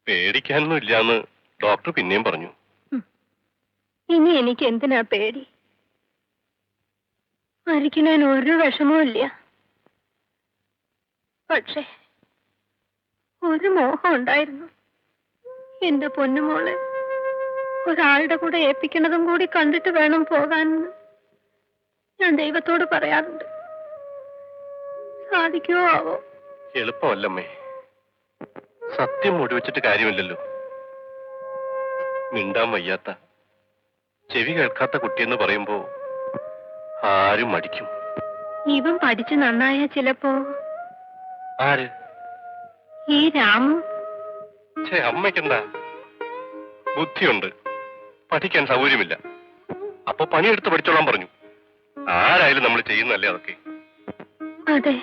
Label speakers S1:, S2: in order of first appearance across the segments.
S1: പേടിക്കാനൊന്നും ഇല്ലാന്ന് ഡോക്ടർ പിന്നെയും പറഞ്ഞു.
S2: ഇനി എനിക്ക് എന്തിനാ പേടി? മരിക്കുന്നതിന് ഒരു വിഷമവും ഇല്ല. പക്ഷേ ഒരു മോഹം ഉണ്ടായിരുന്നു. എന്റെ പൊന്നുമോളെ ഒരാളുടെ കൂടെ ഏൽപ്പിക്കുന്നതും കൂടി കണ്ടിട്ട് വേണം പോകാനെന്ന് ഞാൻ ദൈവത്തോട് പറയാറുണ്ട്. സാധിക്കുമോ ആവോ?
S1: എളുപ്പമല്ലമ്മേ. സത്യം മുടിവെച്ചിട്ട് കാര്യമില്ലല്ലോ. മിണ്ടാൻ വയ്യാത്ത, ചെവി കേൾക്കാത്ത കുട്ടിയെന്ന് പറയുമ്പോ ആരും മടിക്കും.
S2: ഇവൻ പഠിച്ചു നന്നായ ചിലപ്പോ.
S1: ആര്?
S2: ഈ രാമു.
S1: അമ്മയ്ക്കെന്താ? ബുദ്ധിയുണ്ട്, പഠിക്കാൻ സൗകര്യമില്ല. അപ്പൊ പണിയെടുത്ത് പഠിച്ചോളാൻ പറഞ്ഞു. ആരായാലും നമ്മൾ ചെയ്യുന്നല്ലേ അതൊക്കെ.
S2: അതെ,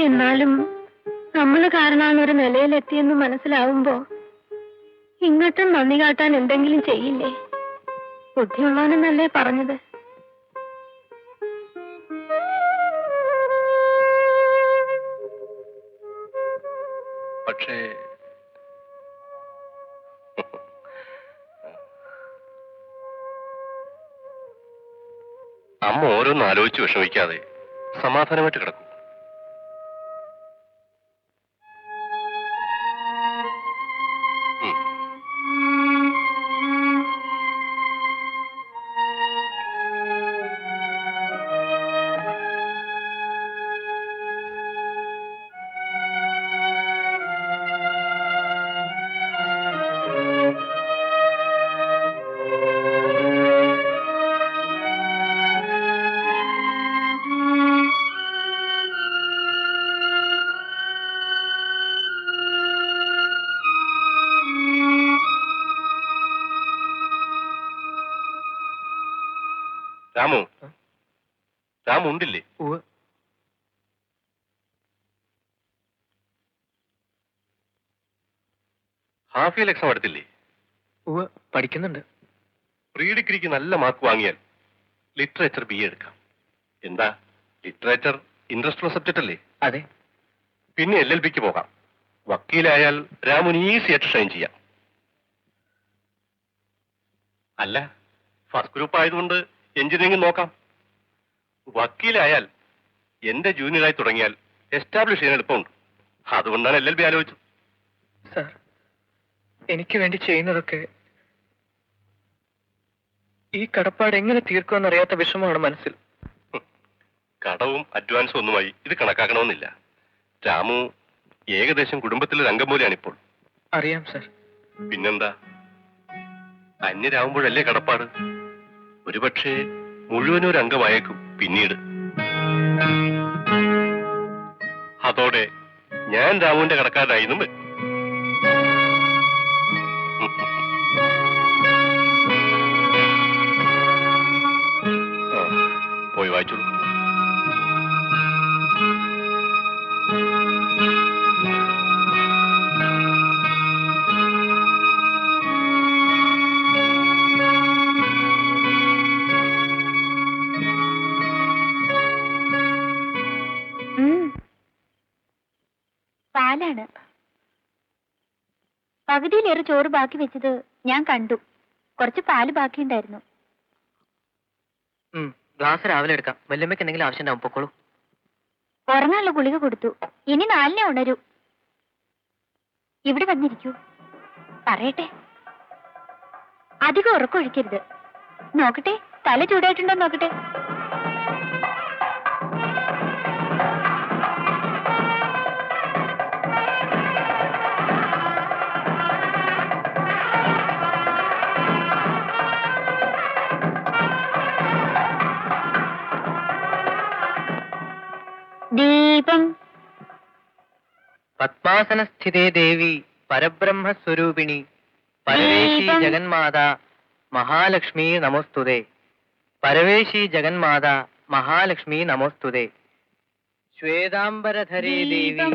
S2: എന്നാലും നമ്മൾ കാരണമാണ് ഒരു നിലയിലെത്തിയെന്ന് മനസ്സിലാവുമ്പോ ഇങ്ങോട്ടും നന്ദി കാട്ടാൻ എന്തെങ്കിലും ചെയ്യില്ലേ? ബുദ്ധിയുള്ളവനെന്നല്ലേ പറഞ്ഞത്?
S1: പക്ഷേ അമ്മ ഓരോന്ന് ആലോചിച്ച് വിഷമിക്കാതെ സമാധാനമായിട്ട് കിടക്കും. രാമു, രാമു ഉണ്ടില്ലേ? ഹാഫ് ഇയർ എക്സാം എടുത്തില്ലേ?
S3: പഠിക്കുന്നുണ്ട്.
S1: പ്രീ ഡിഗ്രിക്ക് നല്ല മാർക്ക് വാങ്ങിയാൽ ലിറ്ററേച്ചർ BA എടുക്കാം. എന്താ, ലിറ്ററേച്ചർ ഇൻട്രസ്റ്റ് ഉള്ള സബ്ജക്റ്റ് അല്ലേ?
S3: അതെ.
S1: പിന്നെ LLBക്ക് പോകാം. വക്കീലായാൽ രാമുന് ഈസി ആയിട്ട് ഷൈൻ ചെയ്യാം. അല്ല, ഫസ്റ്റ് ഗ്രൂപ്പ് ആയതുകൊണ്ട് എഞ്ചിനീയറിംഗ് നോക്കാം. വക്കീലായാൽ എന്റെ ജൂനിയറായി തുടങ്ങിയാൽ എസ്റ്റാബ്ലിഷ് ചെയ്യാൻ എളുപ്പമുണ്ട്. അതുകൊണ്ടാണ് LLB ആലോചിച്ചത്.
S3: സാർ, എനിക്ക് വേണ്ടി ചെയ്യുന്നതൊക്കെ ഈ കടപ്പാട് എങ്ങനെ തീർക്കുമെന്നറിയാത്ത വിഷമമാണ് മനസ്സിൽ.
S1: കടവും അഡ്വാൻസും ഒന്നുമായി ഇത് കണക്കാക്കണമെന്നില്ല. രാമു ഏകദേശം കുടുംബത്തിലെ അംഗം പോലെയാണിപ്പോൾ.
S3: അറിയാം സാർ.
S1: പിന്നെന്താ, അന്യരാകുമ്പോഴല്ലേ കടപ്പാട്. ഒരുപക്ഷെ മുഴുവനും ഒരു അംഗമായേക്കും പിന്നീട്. അതോടെ ഞാൻ രാമുവിന്റെ കടക്കാരനായിരുന്നു വരും. പോയി വായിച്ചോളൂ.
S2: പാലാണ്. പകുതിയിലേറെ ചോറ് ബാക്കി വെച്ചത് ഞാൻ കണ്ടു. കുറച്ച് പാല് ബാക്കിയുണ്ടായിരുന്നു.
S3: ഗ്ലാസ് രാവിലെ എടുക്കാം. വല്യമ്മയ്ക്ക് എന്തെങ്കിലും ആവശ്യം ഉണ്ടാവും, പൊക്കോളൂ.
S2: ഉറങ്ങാനുള്ള ഗുളിക കൊടുത്തു. ഇനി 4-നെ ഉണരൂ. ഇവിടെ വന്നിരിക്കൂ, പറയട്ടെ. അധികം ഉറക്കൊഴിക്കരുത്. നോക്കട്ടെ, തല ചൂടായിട്ടുണ്ടോ നോക്കട്ടെ. ദീപം.
S3: പത്മാസനസ്ഥിതേ ദേവി പരബ്രഹ്മസ്വരൂപിണി പരവേശി ജഗന്മാതാ മഹാലക്ഷ്മി നമോസ്തുതേ. പരവേശി ജഗന്മാതാ മഹാലക്ഷ്മി നമോസ്തുതേ. ശ്വേതാംബരധരേ ദേവി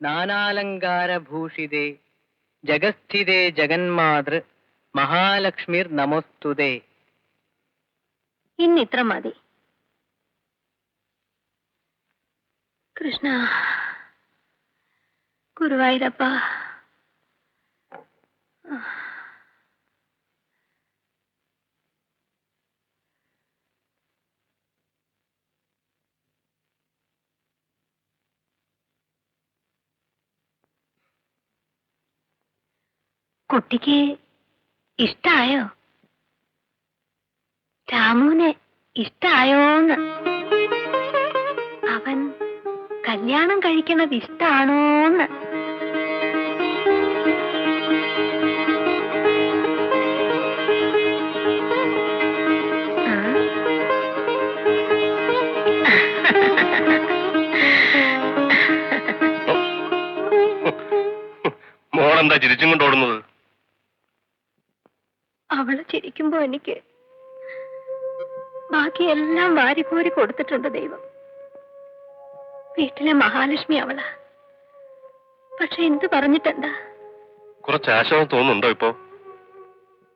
S3: നാനാലങ്കാരഭൂഷിതേ ജഗസ്ഥിതേ ജഗന്മാതൃ മഹാലക്ഷ്മിർ നമോസ്തുതേ.
S2: ഇന്നിത്ര മതി. കൃഷ്ണ, ഗുരുവായൂരപ്പ, കുട്ടിക്ക് ഇഷ്ടായോ? രാമുവിനെ ഇഷ്ടായോന്ന്? അവൻ കല്യാണം കഴിക്കണത് ഇഷ്ടാണോന്ന്?
S1: മോളെന്താ ചിരിച്ചും കൊണ്ട് ഓടുന്നത്?
S2: അവള് ചിരിക്കുമ്പോ എനിക്ക് ബാക്കിയെല്ലാം വാരിക്കോരി കൊടുത്തിട്ടുണ്ട് ദൈവം. വീട്ടിലെ മഹാലക്ഷ്മി അവളാ. പക്ഷെ എന്ത് പറഞ്ഞിട്ടെന്താ?
S1: കുറച്ച് ആശ്വാസം തോന്നുന്നുണ്ടോ ഇപ്പോ?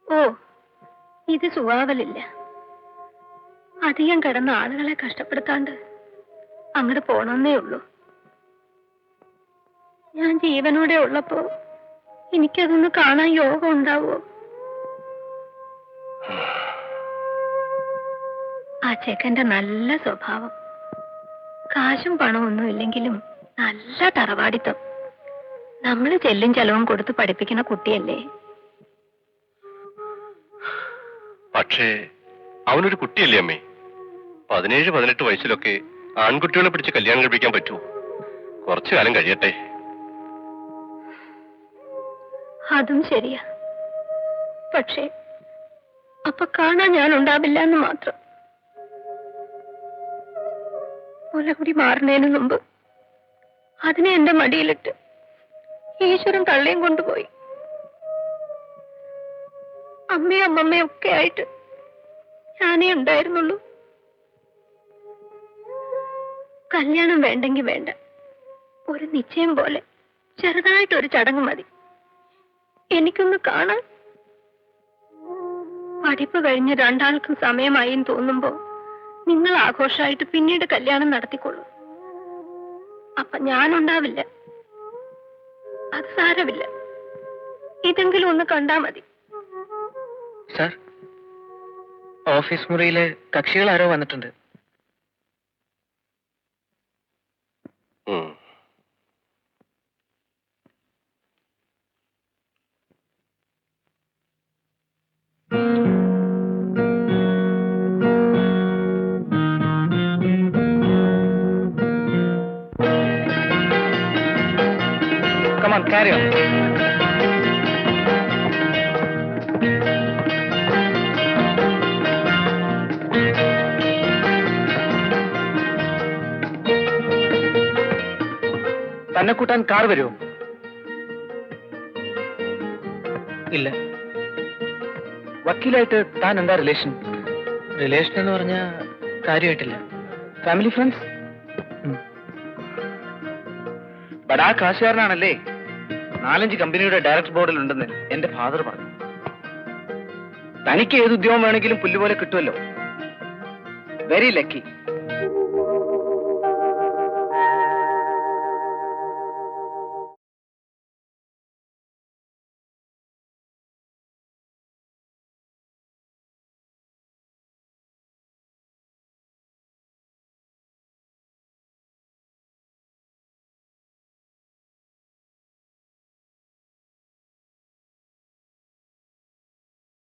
S2: ഓ, ഇത് സുവാവലില്ല. അധികം കിടന്ന ആളുകളെ കഷ്ടപ്പെടുത്താണ്ട് അങ്ങോട്ട് പോണമെന്നേ ഉള്ളൂ. ഞാൻ ജീവനോടെ ഉള്ളപ്പോ എനിക്കതൊന്ന് കാണാൻ യോഗം ഉണ്ടാവോ? ആ ചെക്കന്റെ നല്ല സ്വഭാവം, കാശും പണമൊന്നും ഇല്ലെങ്കിലും നല്ല തറവാടിത്തം. നമ്മള് ചെല്ലും ചെലവും കൊടുത്ത് പഠിപ്പിക്കുന്ന കുട്ടിയല്ലേ.
S1: പക്ഷേ അവനൊരു കുട്ടിയല്ലേ അമ്മേ? 17-18 വയസ്സിലൊക്കെ ആൺകുട്ടികളെ പിടിച്ച് കല്യാണം കഴിപ്പിക്കാൻ പറ്റുമോ? കുറച്ചു കാലം കഴിയട്ടെ.
S2: അതും ശരിയാ. പക്ഷേ അപ്പൊ കാണാൻ ഞാൻ ഉണ്ടാവില്ല എന്ന് മാത്രം. മുലകുടി മാറുന്നതിന് മുമ്പ് അതിനെ എന്റെ മടിയിലിട്ട് ഈശ്വരൻ തള്ളിയും കൊണ്ടുപോയി. അമ്മയും അമ്മമ്മയും ഒക്കെ ആയിട്ട് ഞാനേ ഉണ്ടായിരുന്നുള്ളൂ. കല്യാണം വേണ്ടെങ്കിൽ വേണ്ട, ഒരു നിശ്ചയം പോലെ ചെറുതായിട്ടൊരു ചടങ്ങ് മതി. എനിക്കൊന്ന് കാണാൻ. പഠിപ്പ് കഴിഞ്ഞ് രണ്ടാൾക്കും സമയമായി തോന്നുമ്പോ നിങ്ങൾ ആഘോഷമായിട്ട് പിന്നീട് കല്യാണം നടത്തിക്കൊള്ളൂ. അപ്പൊ ഞാനുണ്ടാവില്ല. അത് സാരമില്ല, ഇതെങ്കിലും ഒന്ന് കണ്ടാ മതി.
S3: സാർ, ഓഫീസ് മുറിയില് കക്ഷികൾ ആരോ വന്നിട്ടുണ്ട്. Come on, carry on. തന്നെ കൂട്ടാൻ കാർ വരുമോ? ഇല്ല. വക്കീലായിട്ട് താൻ എന്താ റിലേഷൻ? റിലേഷൻ എന്ന് പറഞ്ഞ കാര്യമായിട്ടില്ല. Family friends. ബടാ കാശുകാരനാണല്ലേ. 4-5 കമ്പനിയുടെ ഡയറക്ടർ ബോർഡിൽ ഉണ്ടെന്ന് എന്റെ ഫാദർ പറഞ്ഞു. തനിക്ക് ഏത് ഉദ്യോഗം വേണമെങ്കിലും പുല്ലുപോലെ കിട്ടുമല്ലോ. Very lucky.